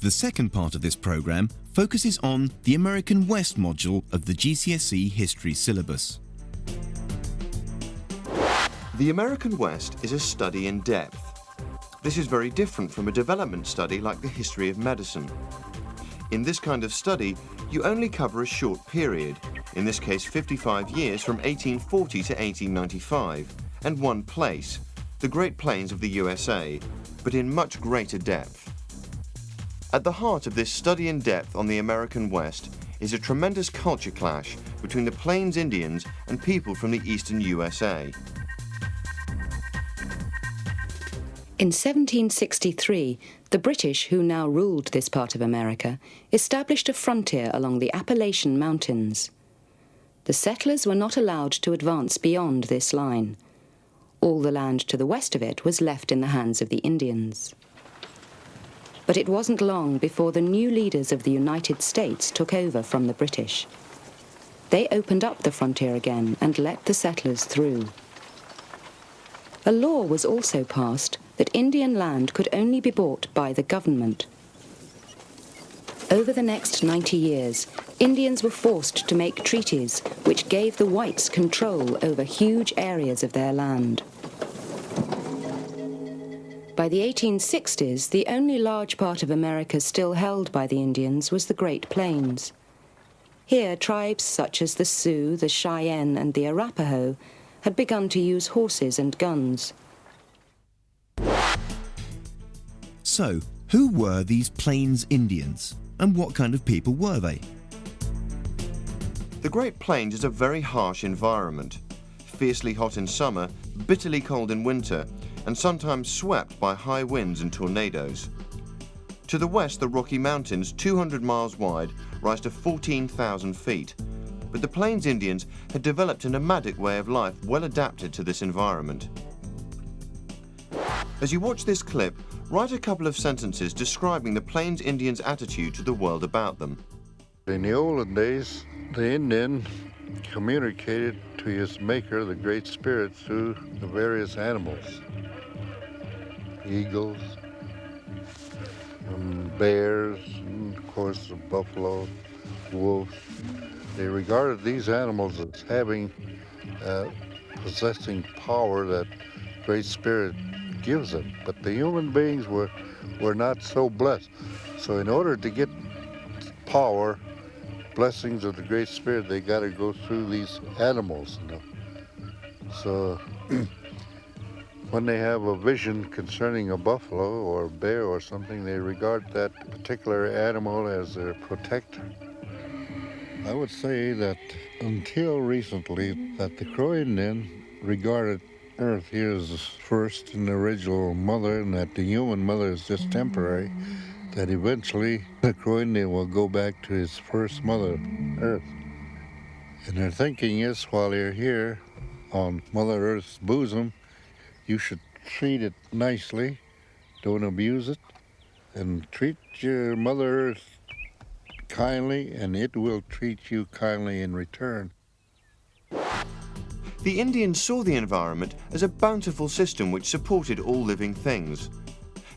The second part of this programme focuses on the American West module of the GCSE history syllabus. The American West is a study in depth. This is very different from a development study like the history of medicine. In this kind of study, you only cover a short period, in this case 55 years from 1840 to 1895, and one place, the Great Plains of the USA, but in much greater depth. At the heart of this study in depth on the American West is a tremendous culture clash between the Plains Indians and people from the eastern USA. In 1763, the British, who now ruled this part of America, established a frontier along the Appalachian Mountains. The settlers were not allowed to advance beyond this line. All the land to the west of it was left in the hands of the Indians. But it wasn't long before the new leaders of the United States took over from the British. They opened up the frontier again and let the settlers through. A law was also passed that Indian land could only be bought by the government. Over the next 90 years, Indians were forced to make treaties which gave the whites control over huge areas of their land. By the 1860s, the only large part of America still held by the Indians was the Great Plains. Here, tribes such as the Sioux, the Cheyenne, and the Arapaho had begun to use horses and guns. So, who were these Plains Indians, and what kind of people were they? The Great Plains is a very harsh environment, fiercely hot in summer, bitterly cold in winter, and sometimes swept by high winds and tornadoes. To the west, the Rocky Mountains, 200 miles wide, rise to 14,000 feet. But the Plains Indians had developed a nomadic way of life well adapted to this environment. As you watch this clip, write a couple of sentences describing the Plains Indians' attitude to the world about them. In the olden days, the Indian communicated to his maker, the Great Spirit, through the various animals. Eagles, and bears, and of course the buffalo, wolves. They regarded these animals as having, possessing power that Great Spirit gives them. But the human beings were not so blessed. So in order to get power, blessings of the Great Spirit, they got to go through these animals. So when they have a vision concerning a buffalo or a bear or something, they regard that particular animal as their protector. I would say that until recently, that the Crow Indian regarded Earth here as the first and original mother, and that the human mother is just temporary, that eventually the Crow Indian will go back to his first mother, Earth. And their thinking is, while you're here on Mother Earth's bosom, you should treat it nicely, don't abuse it, and treat your Mother Earth kindly, and it will treat you kindly in return. The Indians saw the environment as a bountiful system which supported all living things.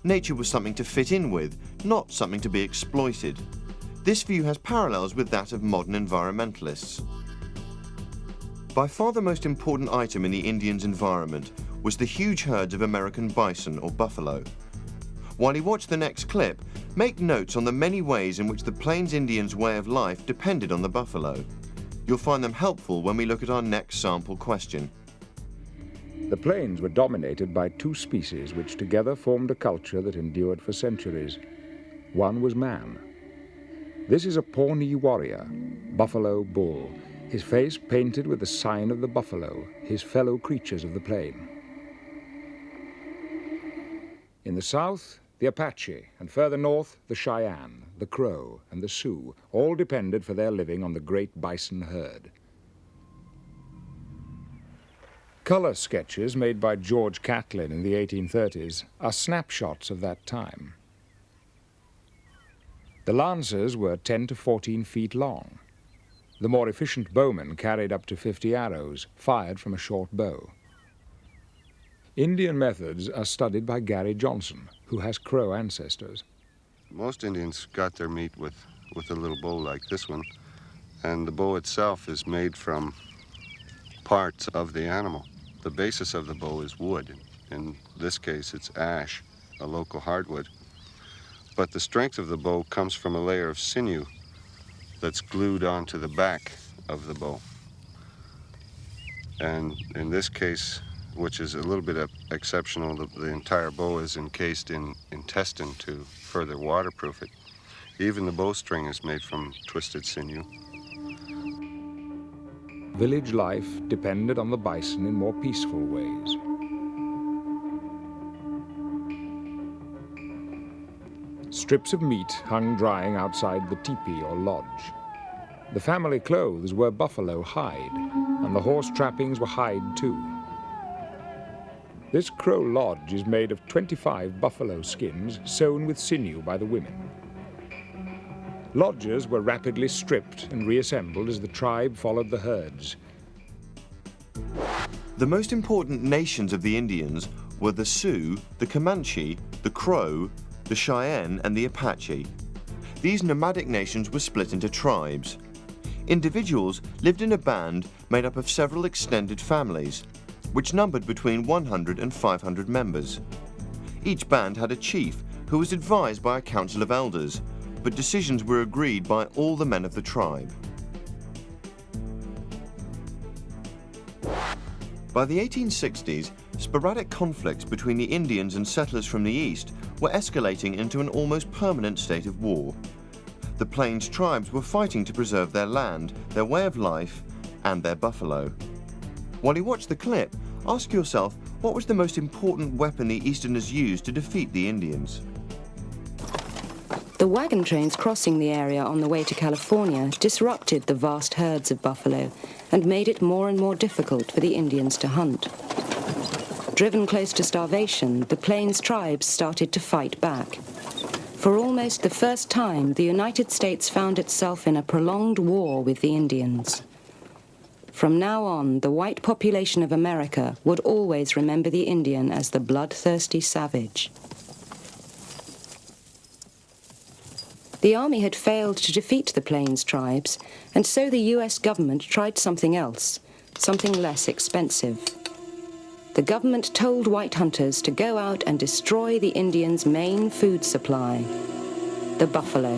Nature was something to fit in with, not something to be exploited. This view has parallels with that of modern environmentalists. By far the most important item in the Indians' environment was the huge herds of American bison or buffalo. While you watch the next clip, make notes on the many ways in which the Plains Indians' way of life depended on the buffalo. You'll find them helpful when we look at our next sample question. The plains were dominated by two species which together formed a culture that endured for centuries. One was man. This is a Pawnee warrior, buffalo bull, his face painted with the sign of the buffalo, his fellow creatures of the plain. In the south, the Apache, and further north, the Cheyenne, the Crow, and the Sioux, all depended for their living on the great bison herd. Color sketches made by George Catlin in the 1830s are snapshots of that time. The lancers were 10 to 14 feet long. The more efficient bowmen carried up to 50 arrows, fired from a short bow. Indian methods are studied by Gary Johnson, who has Crow ancestors. Most Indians got their meat with a little bow like this one, and the bow itself is made from parts of the animal. The basis of the bow is wood. In this case, it's ash, a local hardwood. But the strength of the bow comes from a layer of sinew that's glued onto the back of the bow. And in this case, which is a little bit exceptional, the entire bow is encased in intestine to further waterproof it. Even the bowstring is made from twisted sinew. Village life depended on the bison in more peaceful ways. Strips of meat hung drying outside the teepee or lodge. The family clothes were buffalo hide, and the horse trappings were hide too. This crow lodge is made of 25 buffalo skins sewn with sinew by the women. Lodges were rapidly stripped and reassembled as the tribe followed the herds. The most important nations of the Indians were the Sioux, the Comanche, the Crow, the Cheyenne, and the Apache. These nomadic nations were split into tribes. Individuals lived in a band made up of several extended families, which numbered between 100 and 500 members. Each band had a chief who was advised by a council of elders, but decisions were agreed by all the men of the tribe. By the 1860s, sporadic conflicts between the Indians and settlers from the east were escalating into an almost permanent state of war. The Plains tribes were fighting to preserve their land, their way of life, and their buffalo. While you watch the clip, ask yourself, what was the most important weapon the Easterners used to defeat the Indians? The wagon trains crossing the area on the way to California disrupted the vast herds of buffalo and made it more and more difficult for the Indians to hunt. Driven close to starvation, the Plains tribes started to fight back. For almost the first time, the United States found itself in a prolonged war with the Indians. From now on, the white population of America would always remember the Indian as the bloodthirsty savage. The army had failed to defeat the Plains tribes, and so the US government tried something else, something less expensive. The government told white hunters to go out and destroy the Indians' main food supply, the buffalo.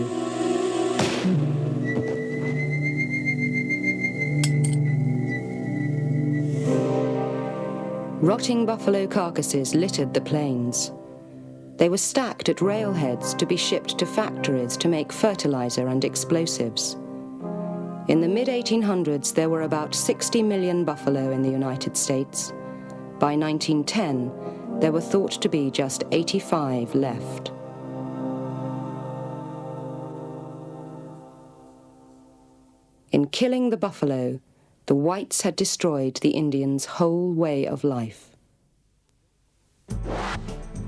Rotting buffalo carcasses littered the plains. They were stacked at railheads to be shipped to factories to make fertilizer and explosives. In the mid-1800s, there were about 60 million buffalo in the United States. By 1910, there were thought to be just 85 left. In killing the buffalo, the whites had destroyed the Indians' whole way of life.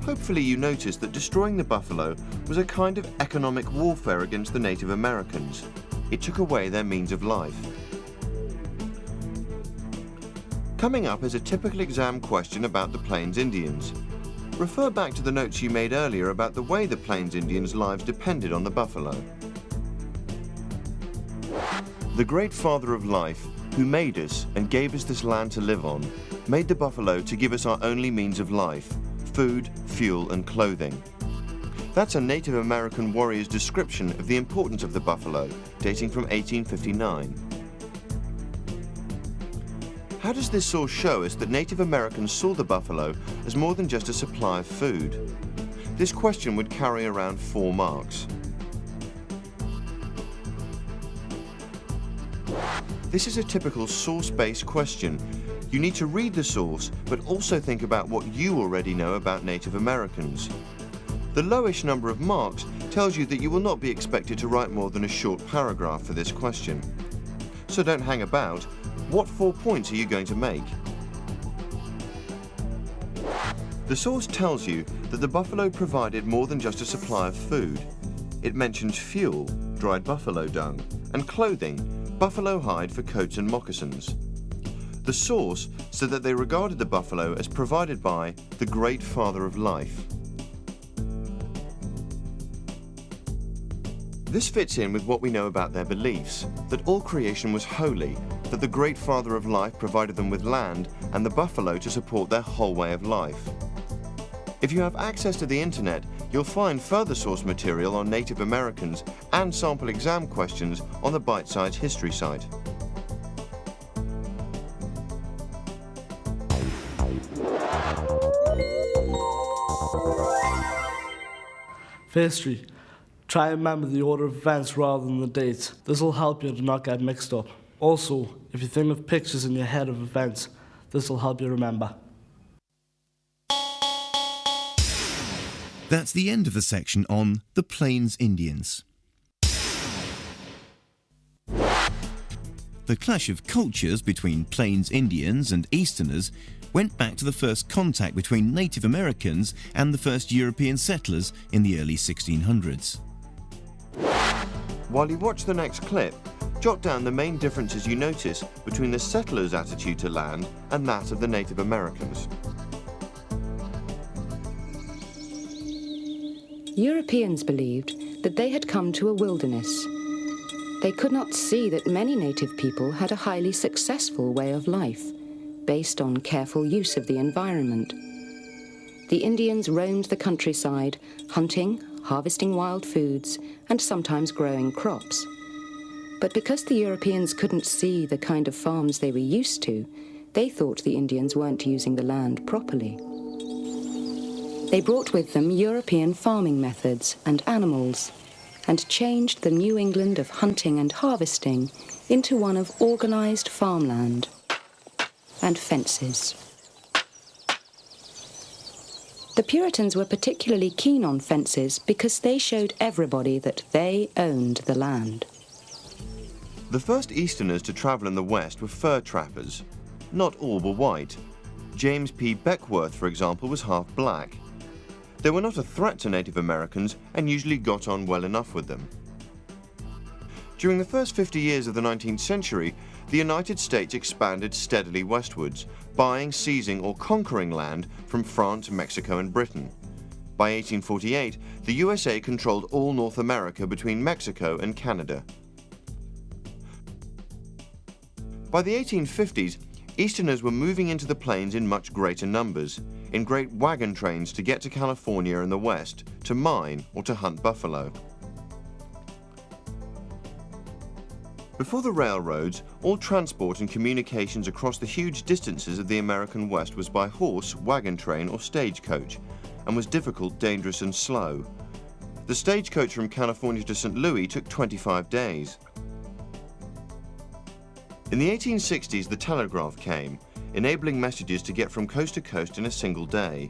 Hopefully you noticed that destroying the buffalo was a kind of economic warfare against the Native Americans. It took away their means of life. Coming up is a typical exam question about the Plains Indians. Refer back to the notes you made earlier about the way the Plains Indians' lives depended on the buffalo. The great father of life, who made us and gave us this land to live on, made the buffalo to give us our only means of life: food, fuel, and clothing. That's a Native American warrior's description of the importance of the buffalo, dating from 1859. How does this source show us that Native Americans saw the buffalo as more than just a supply of food? This question would carry around 4 marks. This is a typical source-based question. You need to read the source, but also think about what you already know about Native Americans. The lowish number of marks tells you that you will not be expected to write more than a short paragraph for this question. So don't hang about. What 4 points are you going to make? The source tells you that the buffalo provided more than just a supply of food. It mentions fuel, dried buffalo dung, and clothing, buffalo hide for coats and moccasins. The source said that they regarded the buffalo as provided by the great father of life. This fits in with what we know about their beliefs, that all creation was holy, that the great Father of life provided them with land and the buffalo to support their whole way of life. If you have access to the internet, you'll find further source material on Native Americans and sample exam questions on the Bitesize history site. For history, try and remember the order of events rather than the dates. This will help you to not get mixed up. Also, if you think of pictures in your head of events, this will help you remember. That's the end of the section on the Plains Indians. The clash of cultures between Plains Indians and Easterners went back to the first contact between Native Americans and the first European settlers in the early 1600s. While you watch the next clip, jot down the main differences you notice between the settlers' attitude to land and that of the Native Americans. Europeans believed that they had come to a wilderness. They could not see that many native people had a highly successful way of life, based on careful use of the environment. The Indians roamed the countryside, hunting, harvesting wild foods, and sometimes growing crops. But because the Europeans couldn't see the kind of farms they were used to, they thought the Indians weren't using the land properly. They brought with them European farming methods and animals, and changed the New England of hunting and harvesting into one of organized farmland and fences. The Puritans were particularly keen on fences because they showed everybody that they owned the land. The first Easterners to travel in the West were fur trappers. Not all were white. James P. Beckworth, for example, was half black. They were not a threat to Native Americans and usually got on well enough with them. During the first 50 years of the 19th century, the United States expanded steadily westwards, buying, seizing or conquering land from France, Mexico and Britain. By 1848, the USA controlled all North America between Mexico and Canada. By the 1850s, Easterners were moving into the plains in much greater numbers, in great wagon trains to get to California and the West, to mine or to hunt buffalo. Before the railroads, all transport and communications across the huge distances of the American West was by horse, wagon train or stagecoach, and was difficult, dangerous and slow. The stagecoach from California to St. Louis took 25 days. In the 1860s, the telegraph came, enabling messages to get from coast to coast in a single day.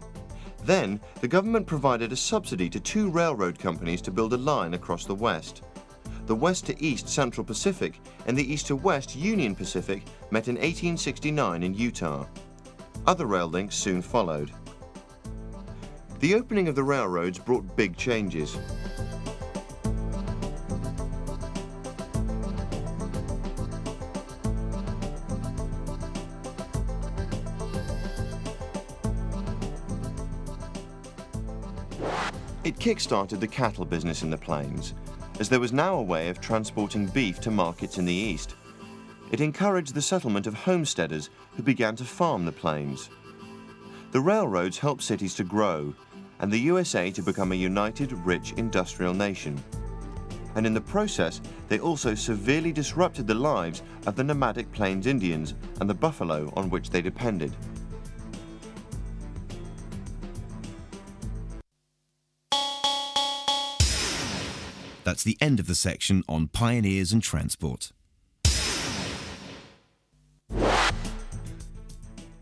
Then, the government provided a subsidy to 2 railroad companies to build a line across the West. The West to East Central Pacific and the East to West Union Pacific met in 1869 in Utah. Other rail links soon followed. The opening of the railroads brought big changes. It kick-started the cattle business in the plains, as there was now a way of transporting beef to markets in the east. It encouraged the settlement of homesteaders who began to farm the plains. The railroads helped cities to grow, and the USA to become a united, rich, industrial nation. And in the process, they also severely disrupted the lives of the nomadic Plains Indians and the buffalo on which they depended. That's the end of the section on pioneers and transport.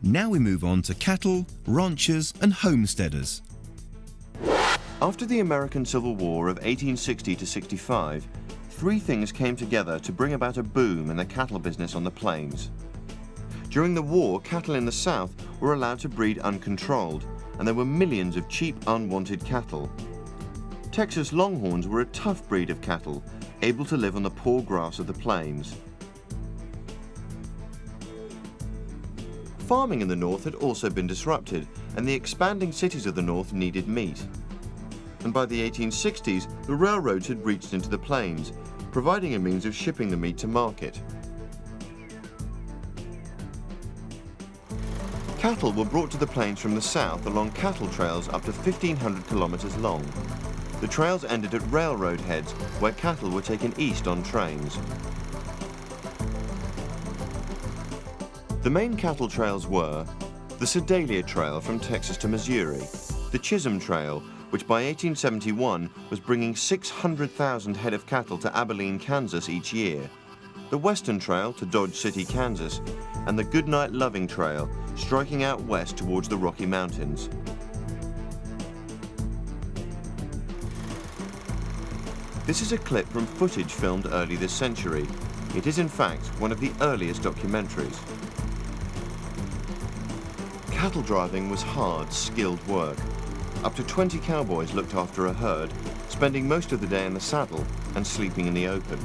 Now we move on to cattle, ranchers and homesteaders. After the American Civil War of 1860 to 65, 3 things came together to bring about a boom in the cattle business on the plains. During the war, cattle in the South were allowed to breed uncontrolled, and there were millions of cheap, unwanted cattle. Texas Longhorns were a tough breed of cattle, able to live on the poor grass of the plains. Farming in the north had also been disrupted, and the expanding cities of the north needed meat. and by the 1860s, the railroads had reached into the plains, providing a means of shipping the meat to market. Cattle were brought to the plains from the south along cattle trails up to 1,500 kilometers long. The trails ended at railroad heads, where cattle were taken east on trains. The main cattle trails were the Sedalia Trail from Texas to Missouri, the Chisholm Trail, which by 1871 was bringing 600,000 head of cattle to Abilene, Kansas each year, the Western Trail to Dodge City, Kansas, and the Goodnight Loving Trail, striking out west towards the Rocky Mountains. This is a clip from footage filmed early this century. It is in fact one of the earliest documentaries. Cattle driving was hard, skilled work. Up to 20 cowboys looked after a herd, spending most of the day in the saddle and sleeping in the open.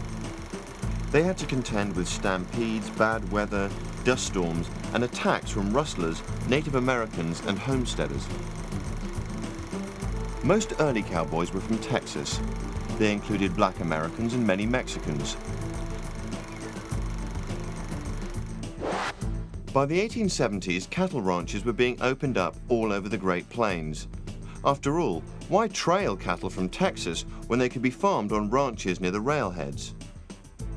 They had to contend with stampedes, bad weather, dust storms, and attacks from rustlers, Native Americans, and homesteaders. Most early cowboys were from Texas. They included black Americans and many Mexicans. By the 1870s, cattle ranches were being opened up all over the Great Plains. After all, why trail cattle from Texas when they could be farmed on ranches near the railheads?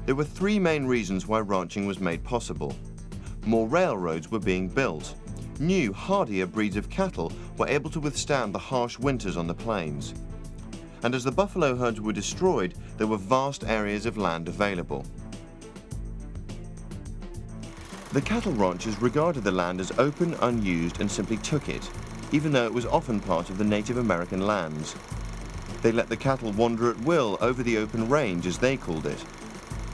There were three main reasons why ranching was made possible. More railroads were being built. New, hardier breeds of cattle were able to withstand the harsh winters on the plains. And as the buffalo herds were destroyed, there were vast areas of land available. The cattle ranchers regarded the land as open, unused, and simply took it, even though it was often part of the Native American lands. They let the cattle wander at will over the open range, as they called it.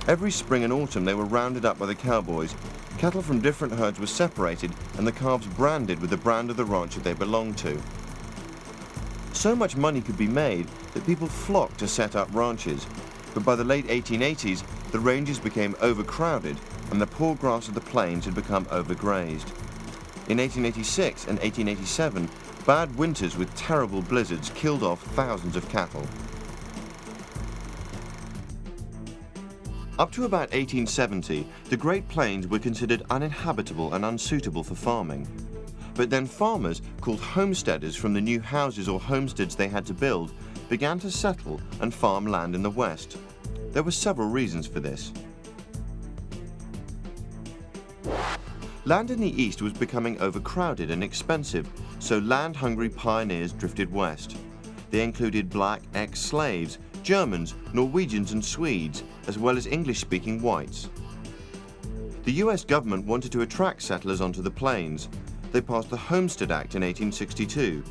Every spring and autumn they were rounded up by the cowboys. Cattle from different herds were separated and the calves branded with the brand of the ranch that they belonged to. So much money could be made that people flocked to set up ranches, but by the late 1880s the ranges became overcrowded and the poor grass of the plains had become overgrazed. In 1886 and 1887, bad winters with terrible blizzards killed off thousands of cattle. Up to about 1870, the Great Plains were considered uninhabitable and unsuitable for farming. But then farmers, called homesteaders from the new houses or homesteads they had to build, began to settle and farm land in the West. There were several reasons for this. Land in the East was becoming overcrowded and expensive, so land-hungry pioneers drifted west. They included black ex-slaves, Germans, Norwegians and Swedes, as well as English-speaking whites. The US government wanted to attract settlers onto the plains. They passed the Homestead Act in 1862.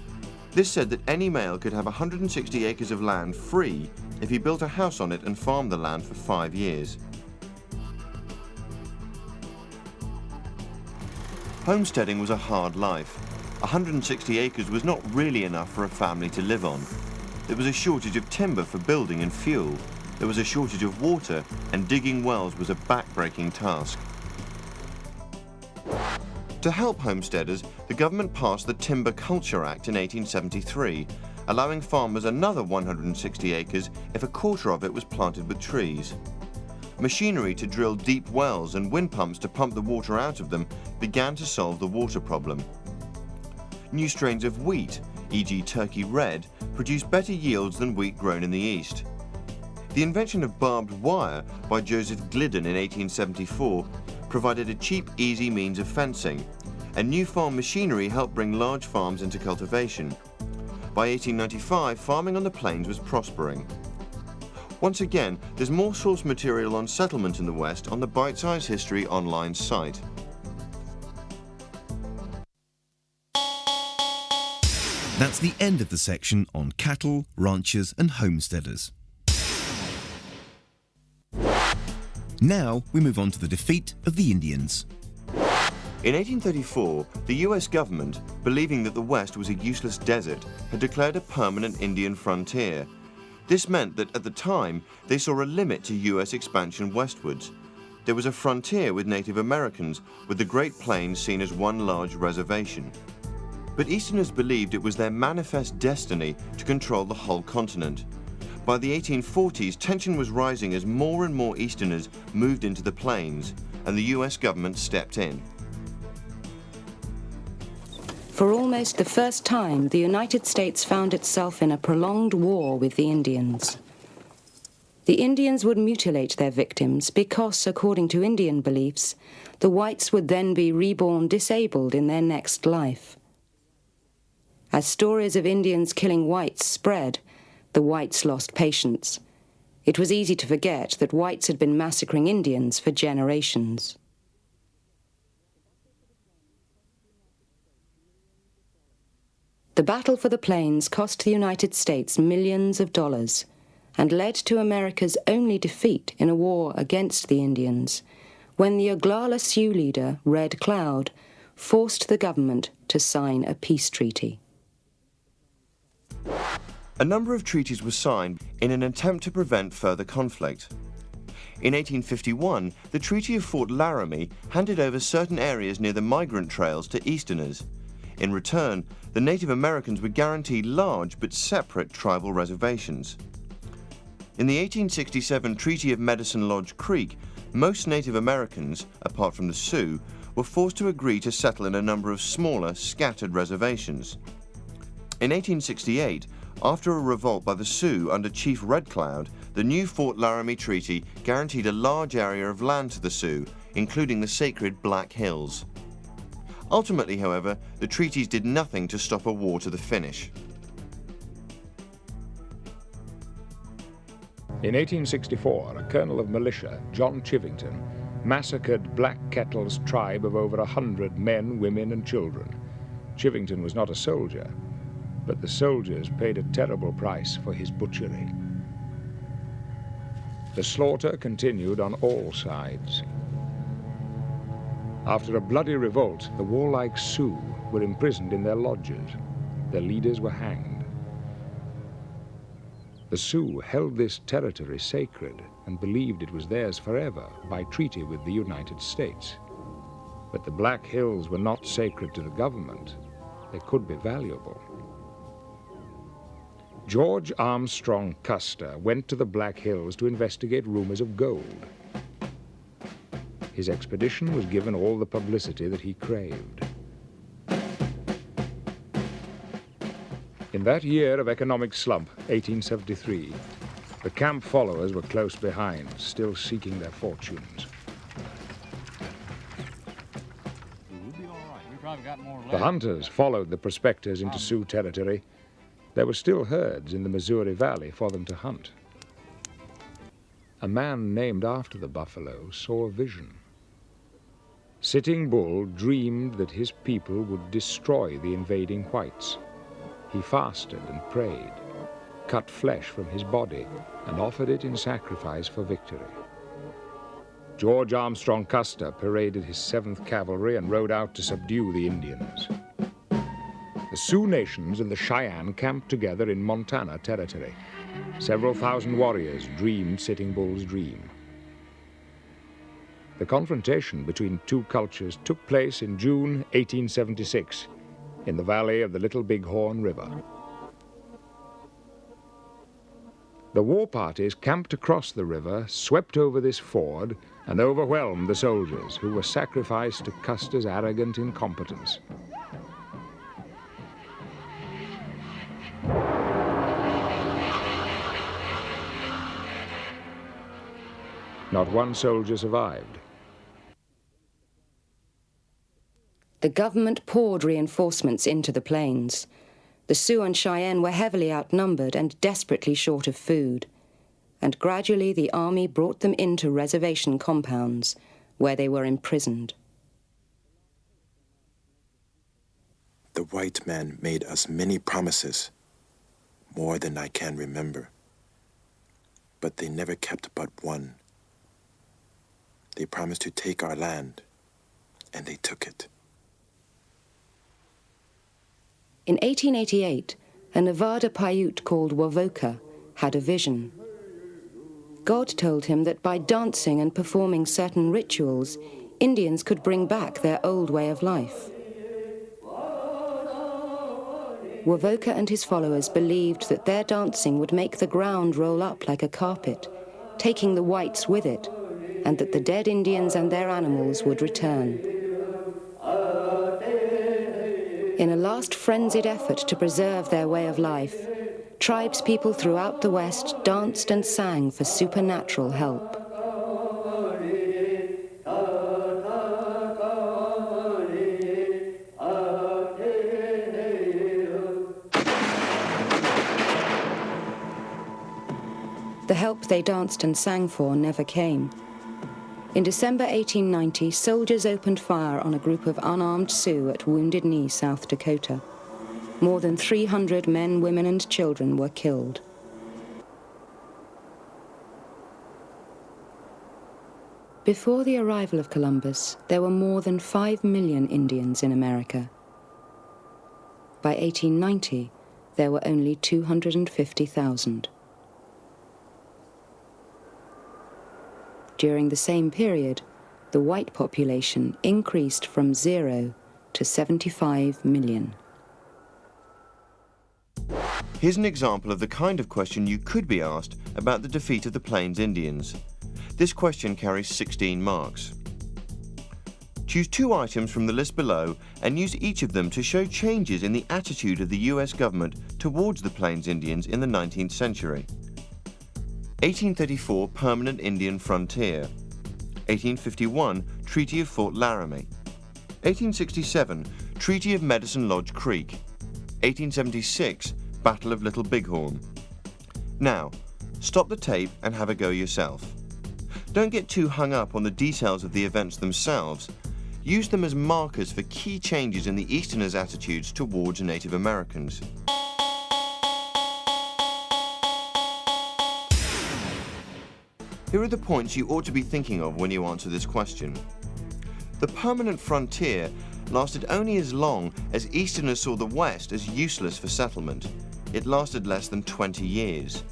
This said that any male could have 160 acres of land free if he built a house on it and farmed the land for 5 years. Homesteading was a hard life. 160 acres was not really enough for a family to live on. There was a shortage of timber for building and fuel. There was a shortage of water, and digging wells was a back-breaking task. To help homesteaders, the government passed the Timber Culture Act in 1873, allowing farmers another 160 acres if a quarter of it was planted with trees. Machinery to drill deep wells and wind pumps to pump the water out of them began to solve the water problem. New strains of wheat, e.g. Turkey Red, produced better yields than wheat grown in the East. The invention of barbed wire by Joseph Glidden in 1874 provided a cheap, easy means of fencing, and new farm machinery helped bring large farms into cultivation. By 1895, farming on the plains was prospering. Once again, there's more source material on settlement in the West on the Bitesize History online site. That's the end of the section on cattle, ranchers and homesteaders. Now we move on to the defeat of the Indians. In 1834, the US government, believing that the West was a useless desert, had declared a permanent Indian frontier. This meant that at the time, they saw a limit to US expansion westwards. There was a frontier with Native Americans, with the Great Plains seen as one large reservation. But Easterners believed it was their manifest destiny to control the whole continent. By the 1840s, tension was rising as more and more Easterners moved into the plains, and the US government stepped in. For almost the first time, the United States found itself in a prolonged war with the Indians. The Indians would mutilate their victims because, according to Indian beliefs, the whites would then be reborn disabled in their next life. As stories of Indians killing whites spread, the whites lost patience. It was easy to forget that whites had been massacring Indians for generations. The battle for the plains cost the United States millions of dollars and led to America's only defeat in a war against the Indians, when the Oglala Sioux leader, Red Cloud, forced the government to sign a peace treaty. A number of treaties were signed in an attempt to prevent further conflict. In 1851, the Treaty of Fort Laramie handed over certain areas near the migrant trails to Easterners. In return, the Native Americans were guaranteed large but separate tribal reservations. In the 1867 Treaty of Medicine Lodge Creek, most Native Americans, apart from the Sioux, were forced to agree to settle in a number of smaller, scattered reservations. In 1868, after a revolt by the Sioux under Chief Red Cloud, the new Fort Laramie Treaty guaranteed a large area of land to the Sioux, including the sacred Black Hills. Ultimately, however, the treaties did nothing to stop a war to the finish. In 1864, a colonel of militia, John Chivington, massacred Black Kettle's tribe of over 100 men, women, and children. Chivington was not a soldier, but the soldiers paid a terrible price for his butchery. The slaughter continued on all sides. After a bloody revolt, the warlike Sioux were imprisoned in their lodges. Their leaders were hanged. The Sioux held this territory sacred and believed it was theirs forever by treaty with the United States. But the Black Hills were not sacred to the government. They could be valuable. George Armstrong Custer went to the Black Hills to investigate rumors of gold. His expedition was given all the publicity that he craved. In that year of economic slump, 1873, the camp followers were close behind, still seeking their fortunes. The hunters followed the prospectors into Sioux territory. There were still herds in the Missouri Valley for them to hunt. A man named after the buffalo saw a vision. Sitting Bull dreamed that his people would destroy the invading whites. He fasted and prayed, cut flesh from his body, and offered it in sacrifice for victory. George Armstrong Custer paraded his 7th Cavalry and rode out to subdue the Indians. The Sioux nations and the Cheyenne camped together in Montana territory. Several thousand warriors dreamed Sitting Bull's dream. The confrontation between two cultures took place in June 1876 in the valley of the Little Bighorn River. The war parties camped across the river, swept over this ford, and overwhelmed the soldiers, who were sacrificed to Custer's arrogant incompetence. Not one soldier survived. The government poured reinforcements into the plains. The Sioux and Cheyenne were heavily outnumbered and desperately short of food. And gradually the army brought them into reservation compounds, where they were imprisoned. The white man made us many promises, more than I can remember. But they never kept but one. They promised to take our land, and they took it. In 1888, a Nevada Paiute called Wavoka had a vision. God told him that by dancing and performing certain rituals, Indians could bring back their old way of life. Wovoka and his followers believed that their dancing would make the ground roll up like a carpet, taking the whites with it, and that the dead Indians and their animals would return. In a last frenzied effort to preserve their way of life, tribespeople throughout the West danced and sang for supernatural help. The help they danced and sang for never came. In December 1890, soldiers opened fire on a group of unarmed Sioux at Wounded Knee, South Dakota. More than 300 men, women, and children were killed. Before the arrival of Columbus, there were more than 5 million Indians in America. By 1890, there were only 250,000. During the same period, the white population increased from 0 to 75 million. Here's an example of the kind of question you could be asked about the defeat of the Plains Indians. This question carries 16 marks. Choose 2 items from the list below and use each of them to show changes in the attitude of the US government towards the Plains Indians in the 19th century. 1834 Permanent Indian Frontier. 1851 Treaty of Fort Laramie. 1867 Treaty of Medicine Lodge Creek. 1876 Battle of Little Bighorn. Now, stop the tape and have a go yourself. Don't get too hung up on the details of the events themselves. Use them as markers for key changes in the Easterners' attitudes towards Native Americans. Here are the points you ought to be thinking of when you answer this question. The permanent frontier lasted only as long as Easterners saw the West as useless for settlement. It lasted less than 20 years.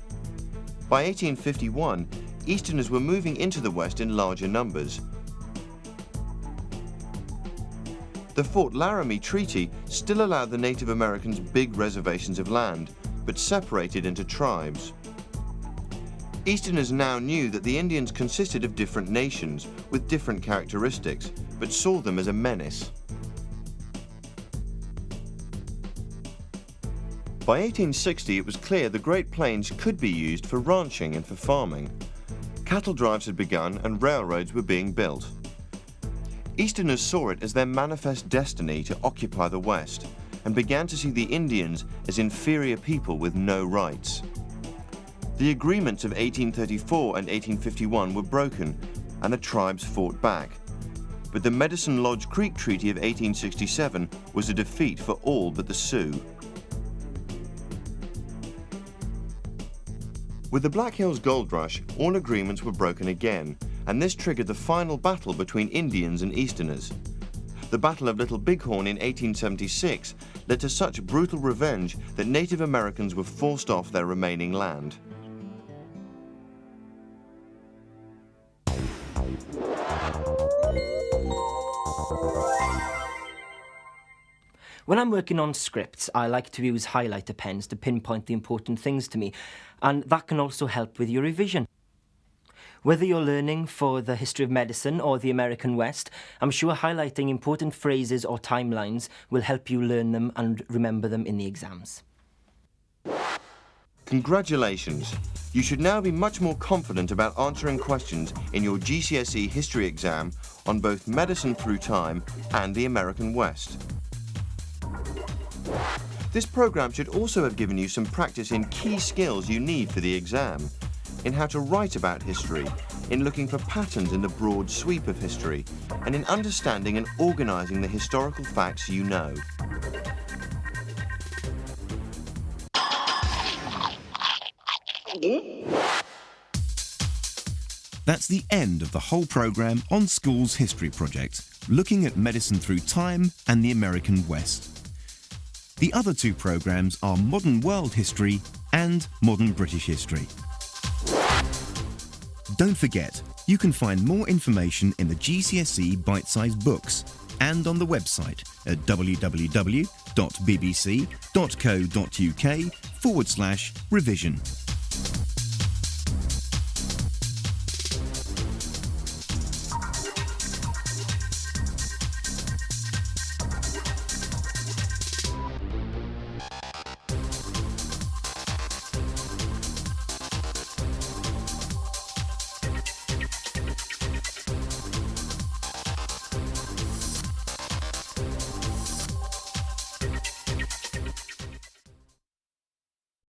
By 1851, Easterners were moving into the West in larger numbers. The Fort Laramie Treaty still allowed the Native Americans big reservations of land, but separated into tribes. Easterners now knew that the Indians consisted of different nations with different characteristics, but saw them as a menace. By 1860, it was clear the Great Plains could be used for ranching and for farming. Cattle drives had begun and railroads were being built. Easterners saw it as their manifest destiny to occupy the West and began to see the Indians as inferior people with no rights. The agreements of 1834 and 1851 were broken and the tribes fought back. But the Medicine Lodge Creek Treaty of 1867 was a defeat for all but the Sioux. With the Black Hills Gold Rush, all agreements were broken again, and this triggered the final battle between Indians and Easterners. The Battle of Little Bighorn in 1876 led to such brutal revenge that Native Americans were forced off their remaining land. When I'm working on scripts, I like to use highlighter pens to pinpoint the important things to me, and that can also help with your revision. Whether you're learning for the history of medicine or the American West, I'm sure highlighting important phrases or timelines will help you learn them and remember them in the exams. Congratulations! You should now be much more confident about answering questions in your GCSE history exam on both medicine through time and the American West. This program should also have given you some practice in key skills you need for the exam, in how to write about history, in looking for patterns in the broad sweep of history, and in understanding and organising the historical facts you know. That's the end of the whole programme on School's History Project, looking at medicine through time and the American West. The other 2 programmes are Modern World History and Modern British History. Don't forget, you can find more information in the GCSE bite-sized books and on the website at www.gcse.ac.uk. www.bbc.co.uk/revision.